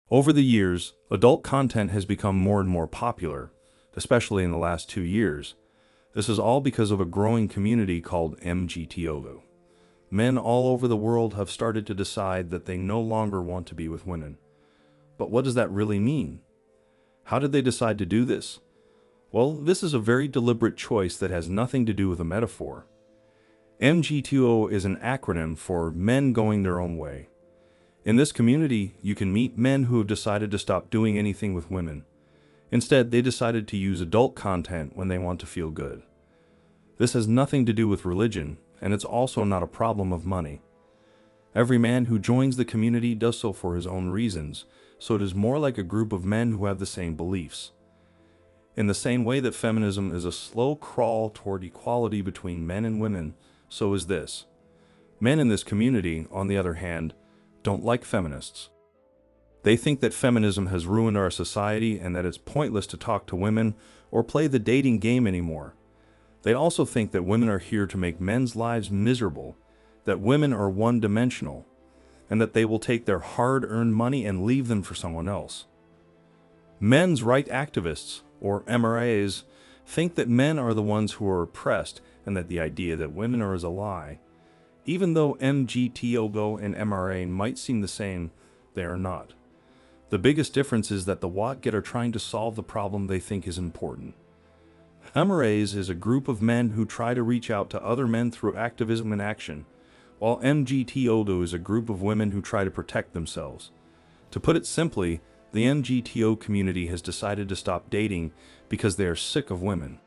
Over the years, adult content has become more and more popular, especially in the last 2 years. This is all because of a growing community called MGTOW. Men all over the world have started to decide that they no longer want to be with women. But what does that really mean? How did they decide to do this? Well, this is a very deliberate choice that has nothing to do with a metaphor. MGTOW is an acronym for Men Going Their Own Way. In this community, you can meet men who have decided to stop doing anything with women. Instead, they decided to use adult content when they want to feel good. This has nothing to do with religion, and it's also not a problem of money. Every man who joins the community does so for his own reasons, so it is more like a group of men who have the same beliefs. In the same way that feminism is a slow crawl toward equality between men and women, so is this. Men in this community, on the other hand, don't like feminists. They think that feminism has ruined our society and that it's pointless to talk to women or play the dating game anymore. They also think that women are here to make men's lives miserable, that women are one-dimensional, and that they will take their hard-earned money and leave them for someone else. Men's right activists, or MRAs, think that men are the ones who are oppressed and that the idea that women are is a lie. Even though MGTOW and MRA might seem the same, they are not. The biggest difference is that the What are trying to solve the problem they think is important. MRAs is a group of men who try to reach out to other men through activism and action, while MGTOW is a group of women who try to protect themselves. To put it simply, the MGTOW community has decided to stop dating because they are sick of women.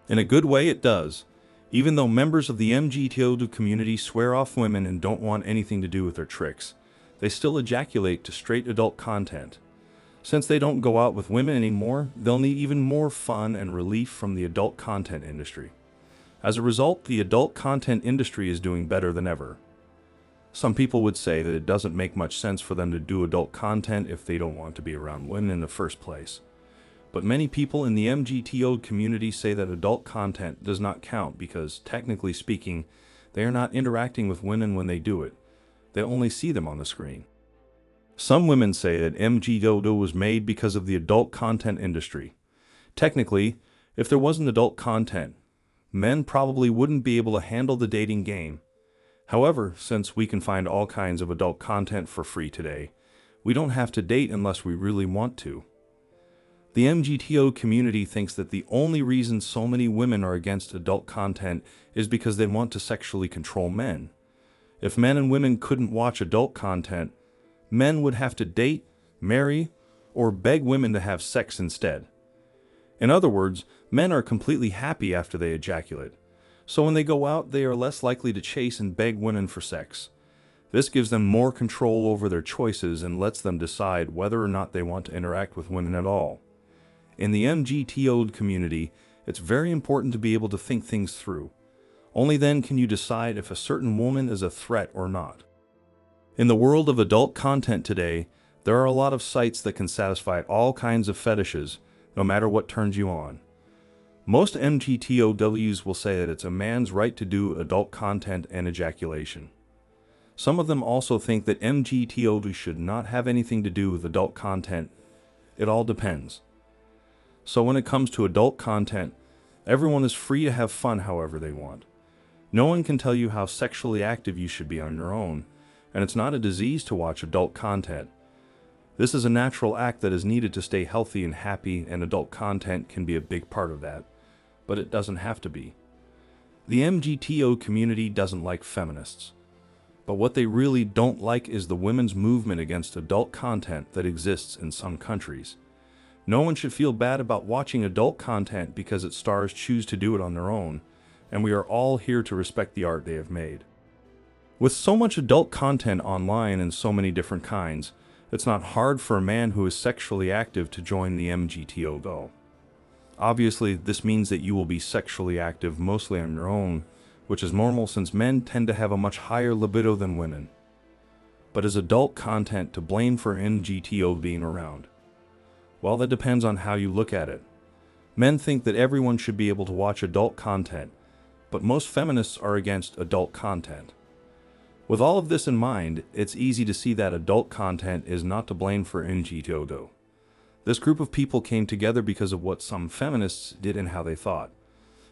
In a good way, it does. Even though members of the MGTOW community swear off women and don't want anything to do with their tricks, they still ejaculate to straight adult content. Since they don't go out with women anymore, they'll need even more fun and relief from the adult content industry. As a result, the adult content industry is doing better than ever. Some people would say that it doesn't make much sense for them to do adult content if they don't want to be around women in the first place. But many people in the MGTOW community say that adult content does not count because, technically speaking, they are not interacting with women when they do it. They only see them on the screen. Some women say that MGTOW was made because of the adult content industry. Technically, if there wasn't adult content, men probably wouldn't be able to handle the dating game. However, since we can find all kinds of adult content for free today, we don't have to date unless we really want to. The MGTOW community thinks that the only reason so many women are against adult content is because they want to sexually control men. If men and women couldn't watch adult content, men would have to date, marry, or beg women to have sex instead. In other words, men are completely happy after they ejaculate, so when they go out, they are less likely to chase and beg women for sex. This gives them more control over their choices and lets them decide whether or not they want to interact with women at all. In the MGTOW community, it's very important to be able to think things through. Only then can you decide if a certain woman is a threat or not. In the world of adult content today, there are a lot of sites that can satisfy all kinds of fetishes, no matter what turns you on. Most MGTOWs will say that it's a man's right to do adult content and ejaculation. Some of them also think that MGTOW should not have anything to do with adult content. It all depends. So when it comes to adult content, everyone is free to have fun however they want. No one can tell you how sexually active you should be on your own, and it's not a disease to watch adult content. This is a natural act that is needed to stay healthy and happy, and adult content can be a big part of that, but it doesn't have to be. The MGTOW community doesn't like feminists, but what they really don't like is the women's movement against adult content that exists in some countries. No one should feel bad about watching adult content because its stars choose to do it on their own, and we are all here to respect the art they have made. With so much adult content online and so many different kinds, it's not hard for a man who is sexually active to join the MGTOW. Obviously, this means that you will be sexually active mostly on your own, which is normal since men tend to have a much higher libido than women. But is adult content to blame for MGTOW being around? Well, that depends on how you look at it. Men think that everyone should be able to watch adult content, but most feminists are against adult content. With all of this in mind, it's easy to see that adult content is not to blame for MGTOW. This group of people came together because of what some feminists did and how they thought.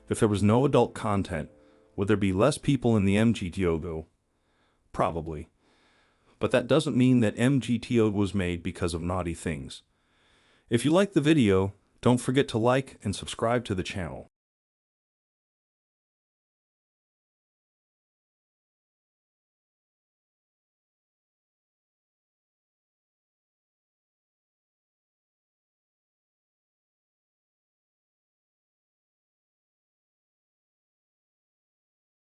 If there was no adult content, would there be less people in the MGTOW? Probably. But that doesn't mean that MGTOW was made because of naughty things. If you liked the video, don't forget to like and subscribe to the channel.